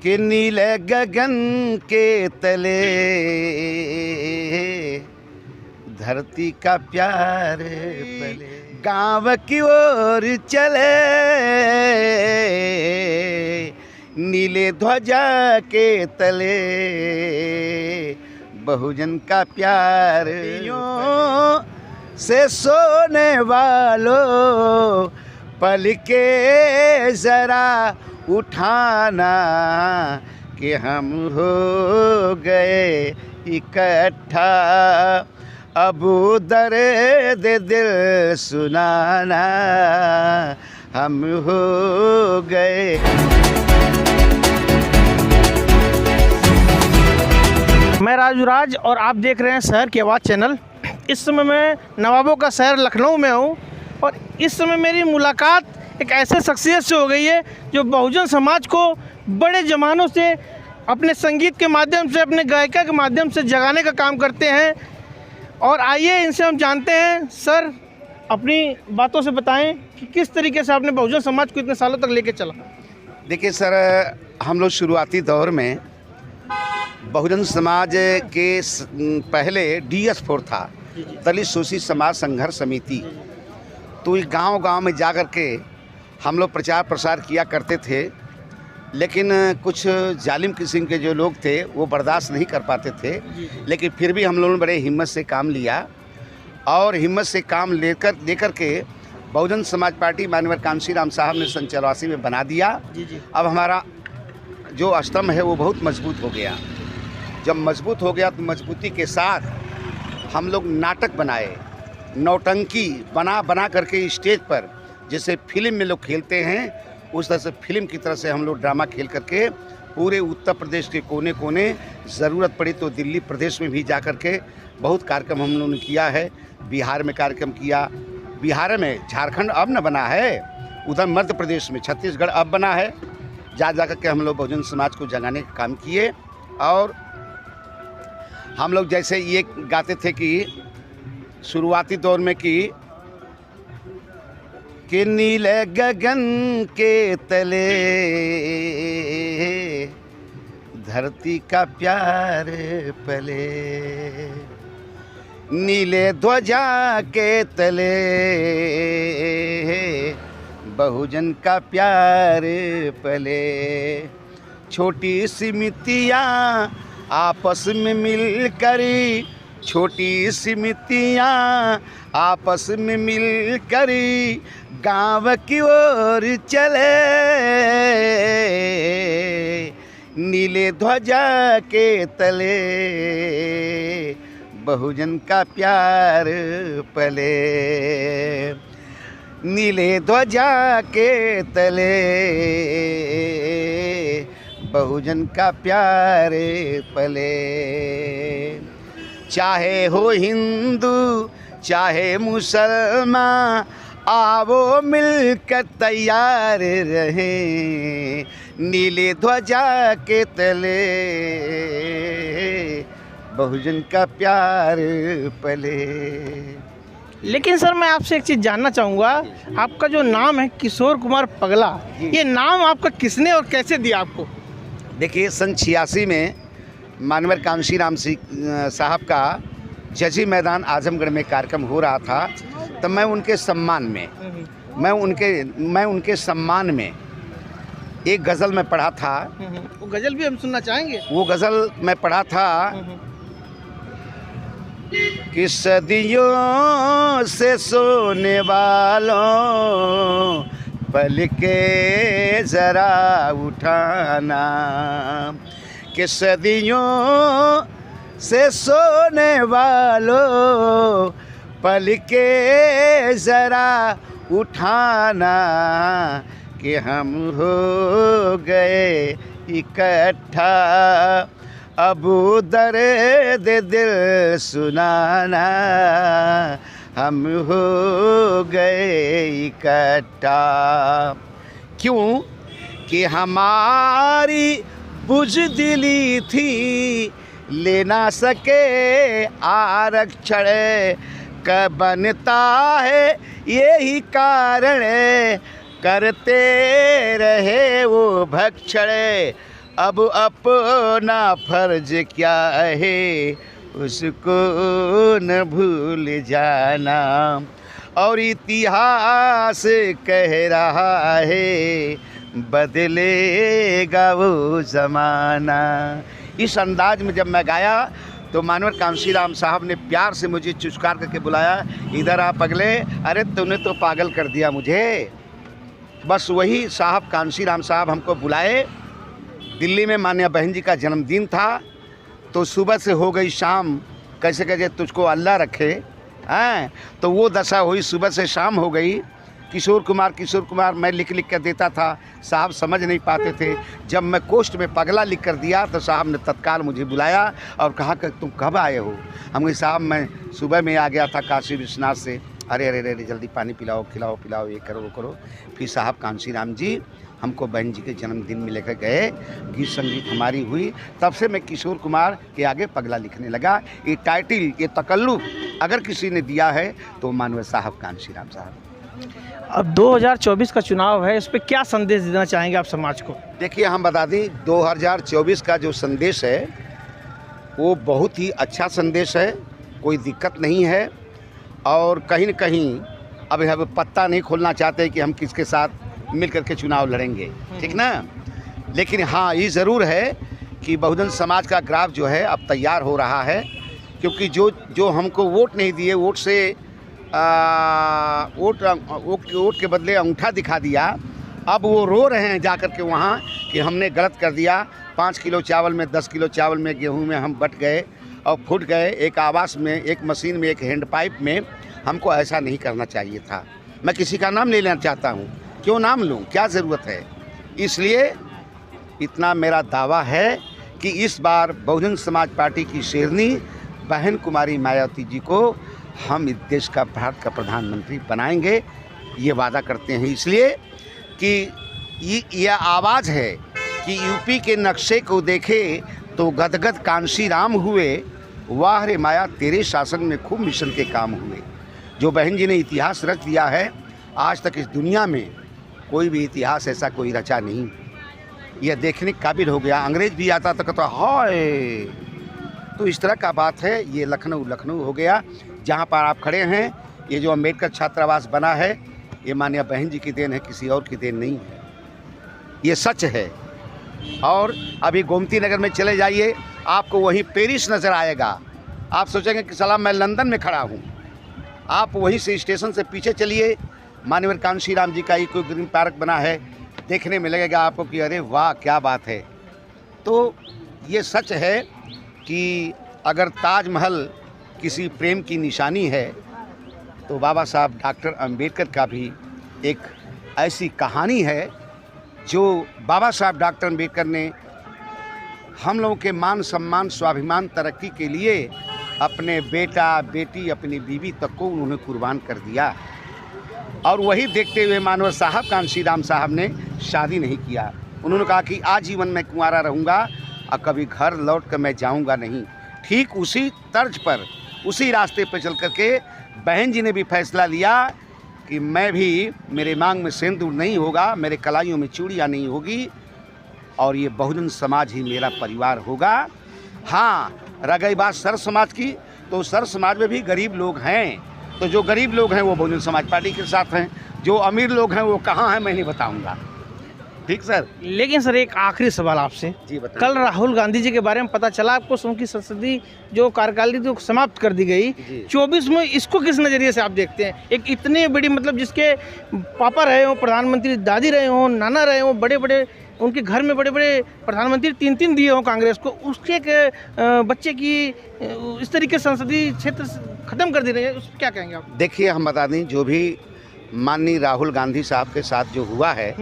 कि नीले गगन के तले धरती का प्यार पले, गाँव की ओर चले नीले ध्वजा के तले, बहुजन का प्यार से सोने वालों पल के ज़रा उठाना कि हम हो गए इकट्ठा, अब दर्द दिल सुनाना हम हो गए। मैं राजू और आप देख रहे हैं शहर की आवाज़ चैनल। इस समय मैं नवाबों का शहर लखनऊ में हूँ और इस समय मेरी मुलाकात एक ऐसे शख्सियत से हो गई है जो बहुजन समाज को बड़े ज़मानों से अपने संगीत के माध्यम से, अपने गायिका के माध्यम से जगाने का काम करते हैं। और आइए इनसे हम जानते हैं। सर, अपनी बातों से बताएं कि किस तरीके से आपने बहुजन समाज को इतने सालों तक लेके चला। देखिए सर, हम लोग शुरुआती दौर में बहुजन समाज के पहले DS4 था, दलित शोषित समाज संघर्ष समिति। तो ये गांव-गांव में जा कर के हम लोग प्रचार प्रसार किया करते थे, लेकिन कुछ जालिम किस्म के जो लोग थे वो बर्दाश्त नहीं कर पाते थे। लेकिन फिर भी हम लोगों ने बड़े हिम्मत से काम लिया और हिम्मत से काम लेकर के बहुजन समाज पार्टी माननीय कांशी राम साहब ने सन 84 में बना दिया। अब हमारा जो स्तंभ है वो बहुत मजबूत हो गया। जब मजबूत हो गया तो मजबूती के साथ हम लोग नाटक बनाए, नौटंकी बना करके स्टेज पर जैसे फिल्म में लोग खेलते हैं उस तरह से फिल्म की तरह से हम लोग ड्रामा खेल करके पूरे उत्तर प्रदेश के कोने कोने, ज़रूरत पड़ी तो दिल्ली प्रदेश में भी जा कर के बहुत कार्यक्रम हम लोगों ने किया है। बिहार में कार्यक्रम किया, बिहार में झारखंड अब न बना है, उधर मध्य प्रदेश में छत्तीसगढ़ अब बना है। जा कर के हम लोग बहुजन समाज को जगाने का काम किए। और हम लोग जैसे ये गाते थे कि शुरुआती दौर में कि नीले गगन के तले धरती का प्यार पले, नीले ध्वजा के तले बहुजन का प्यार पले, छोटी सी मिट्टियाँ आपस में मिलकर, छोटी सी मिट्टियाँ आपस में मिलकर गाँव की ओर चले नीले ध्वजा के तले, बहुजन का प्यार पले, नीले ध्वजा के तले बहुजन का प्यार पले। चाहे हो हिंदू चाहे मुसलमान, आवो मिलकर तैयार रहे नीले ध्वजा के तले, बहुजन का प्यार पले। लेकिन सर, मैं आपसे एक चीज़ जानना चाहूँगा। आपका जो नाम है किशोर कुमार पगला, ये नाम आपका किसने और कैसे दिया आपको? देखिए, सन 86 में माननीय कांशी राम साहब का जजी मैदान आजमगढ़ में कार्यक्रम हो रहा था। तब मैं उनके सम्मान में एक गज़ल में पढ़ा था। वो गज़ल भी हम सुनना चाहेंगे। वो गज़ल मैं पढ़ा था कि सदियों से सोने वालों पल के ज़रा उठाना, कि सदियों से सोने वालों पल के ज़रा उठाना, कि हम हो गए इकट्ठा, अब दर्द दिल सुनाना हम हो गए इकट्ठा। क्यों कि हमारी बुज़दिली थी ले ना सके आरक्षण, कब बनता है यही कारण करते रहे वो भक्षण। अब अपना फर्ज क्या है उसको न भूल जाना, और इतिहास कह रहा है बदलेगा वो ज़माना। इस अंदाज में जब मैं गाया तो मानवर कांशीराम साहब ने प्यार से मुझे चुस्कार करके बुलाया, इधर आ पगले, अरे तूने तो पागल कर दिया मुझे। बस वही साहब कांशीराम साहब हमको बुलाए। दिल्ली में मान्या बहन जी का जन्मदिन था, तो सुबह से हो गई शाम, कैसे कैसे तुझको अल्लाह रखे हैं। तो वो दशा हुई, सुबह से शाम हो गई। किशोर कुमार मैं लिख लिख कर देता था, साहब समझ नहीं पाते थे। जब मैं पोस्ट में पगला लिख कर दिया तो साहब ने तत्काल मुझे बुलाया और कहा कि तुम कब आए हो। हम कहे साहब मैं सुबह में आ गया था काशी विश्वनाथ से। अरे अरे अरे जल्दी पानी पिलाओ, खिलाओ पिलाओ, ये करो वो करो। फिर साहब कांशीराम जी हमको बहन जी के जन्मदिन में लेकर गए, गीत संगीत हमारी हुई। तब से मैं किशोर कुमार के आगे पगला लिखने लगा। ये टाइटल, ये तकल्लुफ़ अगर किसी ने दिया है तो मानव साहब कांशीराम साहब। अब 2024 का चुनाव है, इस पर क्या संदेश देना चाहेंगे आप समाज को? देखिए हम बता दें 2024 का जो संदेश है वो बहुत ही अच्छा संदेश है, कोई दिक्कत नहीं है। और कहीं न कहीं अब हम पत्ता नहीं खोलना चाहते कि हम किसके साथ मिल कर के चुनाव लड़ेंगे, ठीक ना। लेकिन हाँ ये ज़रूर है कि बहुजन समाज का ग्राफ जो है अब तैयार हो रहा है, क्योंकि जो हमको वोट नहीं दिए, वोट से वोट के बदले अंगूठा दिखा दिया, अब वो रो रहे हैं जा कर के वहाँ कि हमने गलत कर दिया। 5 किलो चावल में, 10 किलो चावल में, गेहूं में हम बट गए और फूट गए। एक आवास में, एक मशीन में, एक हैंड पाइप में। हमको ऐसा नहीं करना चाहिए था। मैं किसी का नाम नहीं लेना चाहता हूँ, क्यों नाम लूँ, क्या ज़रूरत है। इसलिए इतना मेरा दावा है कि इस बार बहुजन समाज पार्टी की शेरनी बहन कुमारी मायावती जी को हम इस देश का, भारत का प्रधानमंत्री बनाएंगे, ये वादा करते हैं। इसलिए कि यह आवाज़ है कि यूपी के नक्शे को देखे तो गदगद कांशीराम हुए, वाह रे माया तेरे शासन में खूब मिशन के काम हुए। जो बहन जी ने इतिहास रच दिया है, आज तक इस दुनिया में कोई भी इतिहास ऐसा कोई रचा नहीं। यह देखने के काबिल हो गया। अंग्रेज भी आता तो कहता हाय। तो इस तरह का बात है। ये लखनऊ हो गया जहाँ पर आप खड़े हैं। ये जो अम्बेडकर छात्रावास बना है, ये माननीय बहन जी की देन है, किसी और की देन नहीं है, ये सच है। और अभी गोमती नगर में चले जाइए, आपको वहीं पेरिस नज़र आएगा। आप सोचेंगे कि साला मैं लंदन में खड़ा हूँ। आप वहीं से स्टेशन से पीछे चलिए, माननीय कांशीराम जी का एक कोई ग्रीन पार्क बना है, देखने में लगेगा आपको कि अरे वाह क्या बात है। तो ये सच है कि अगर ताजमहल किसी प्रेम की निशानी है तो बाबा साहब डॉक्टर अंबेडकर का भी एक ऐसी कहानी है जो बाबा साहब डॉक्टर अंबेडकर ने हम लोगों के मान सम्मान, स्वाभिमान, तरक्की के लिए अपने बेटा बेटी, अपनी बीवी तक को उन्होंने कुर्बान कर दिया। और वही देखते हुए मानव साहब कांशीराम साहब ने शादी नहीं किया। उन्होंने कहा कि आजीवन मैं कुंवारा रहूँगा और कभी घर लौट कर मैं जाऊँगा नहीं। ठीक उसी तर्ज पर, उसी रास्ते पर चल कर के बहन जी ने भी फैसला लिया कि मैं भी, मेरे मांग में सिंदूर नहीं होगा, मेरे कलाइयों में चूड़ियाँ नहीं होगी, और ये बहुजन समाज ही मेरा परिवार होगा। हाँ, रह गई बात सर समाज की, तो सर समाज में भी गरीब लोग हैं। तो जो गरीब लोग हैं वो बहुजन समाज पार्टी के साथ हैं, जो अमीर लोग हैं वो कहाँ हैं मैं नहीं बताऊँगा। ठीक सर। लेकिन सर एक आखिरी सवाल आपसे जी बताइए। कल राहुल गांधी जी के बारे में पता चला आपको, उनकी संसदीय जो कार्यकाल थी समाप्त कर दी गई 24 में, इसको किस नज़रिए से आप देखते हैं? एक इतनी बड़ी, मतलब जिसके पापा रहे हों प्रधानमंत्री, दादी रहे हों, नाना रहे हों, बड़े बड़े उनके घर में बड़े बड़े प्रधानमंत्री 3-3 दिए हों कांग्रेस को, उसके बच्चे की इस तरीके से क्षेत्र ख़त्म कर दे रहे हैं, उस क्या कहेंगे आप? देखिए हम बता दें, जो भी माननीय राहुल गांधी साहब के साथ जो हुआ है,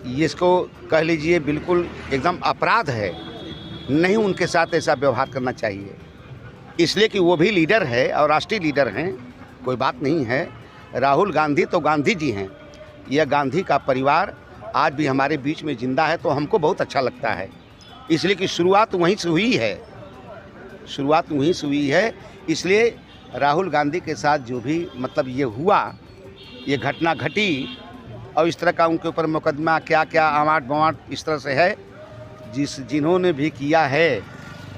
ये इसको कह लीजिए बिल्कुल एकदम अपराध है। नहीं, उनके साथ ऐसा व्यवहार करना चाहिए, इसलिए कि वो भी लीडर है और राष्ट्रीय लीडर हैं, कोई बात नहीं है। राहुल गांधी तो गांधी जी हैं। यह गांधी का परिवार आज भी हमारे बीच में जिंदा है, तो हमको बहुत अच्छा लगता है, इसलिए कि शुरुआत वहीं से हुई है। इसलिए राहुल गांधी के साथ जो भी मतलब ये हुआ, ये घटना घटी, और इस तरह का उनके ऊपर मुकदमा क्या क्या आमाट बवाट इस तरह से है। जिन्होंने भी किया है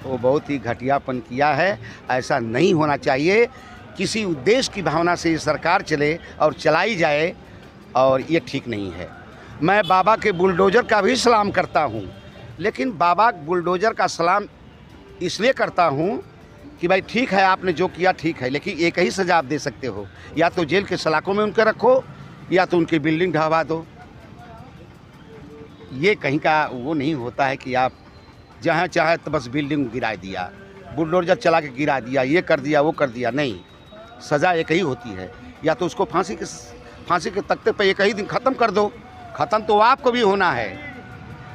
वो बहुत ही घटियापन किया है। ऐसा नहीं होना चाहिए। किसी उद्देश्य की भावना से ये सरकार चले और चलाई जाए, और ये ठीक नहीं है। मैं बाबा के बुलडोज़र का भी सलाम करता हूँ, लेकिन बाबा बुलडोज़र का सलाम इसलिए करता हूँ कि भाई ठीक है, आपने जो किया ठीक है, लेकिन एक ही सज़ा आप दे सकते हो, या तो जेल के सलाखों में उनके रखो या तो उनकी बिल्डिंग ढहवा दो। ये कहीं का वो नहीं होता है कि आप जहाँ चाहे तो बस बिल्डिंग गिरा दिया, बुलडोज़र चला के गिरा दिया, ये कर दिया वो कर दिया। नहीं, सज़ा एक ही होती है। या तो उसको फांसी के तख्ते पे एक ही दिन ख़त्म कर दो। ख़त्म तो आपको भी होना है,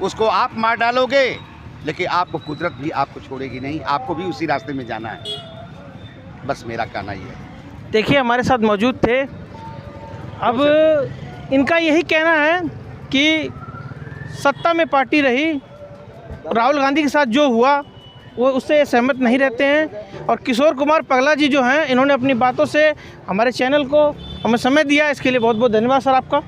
उसको आप मार डालोगे, लेकिन आपको कुदरत भी आपको छोड़ेगी नहीं, आपको भी उसी रास्ते में जाना है। बस मेरा कहना ये है। देखिए हमारे साथ मौजूद थे। अब इनका यही कहना है कि सत्ता में पार्टी रही, राहुल गांधी के साथ जो हुआ वो उससे सहमत नहीं रहते हैं। और किशोर कुमार पगला जी जो हैं, इन्होंने अपनी बातों से हमारे चैनल को हमें समय दिया, इसके लिए बहुत बहुत धन्यवाद सर आपका।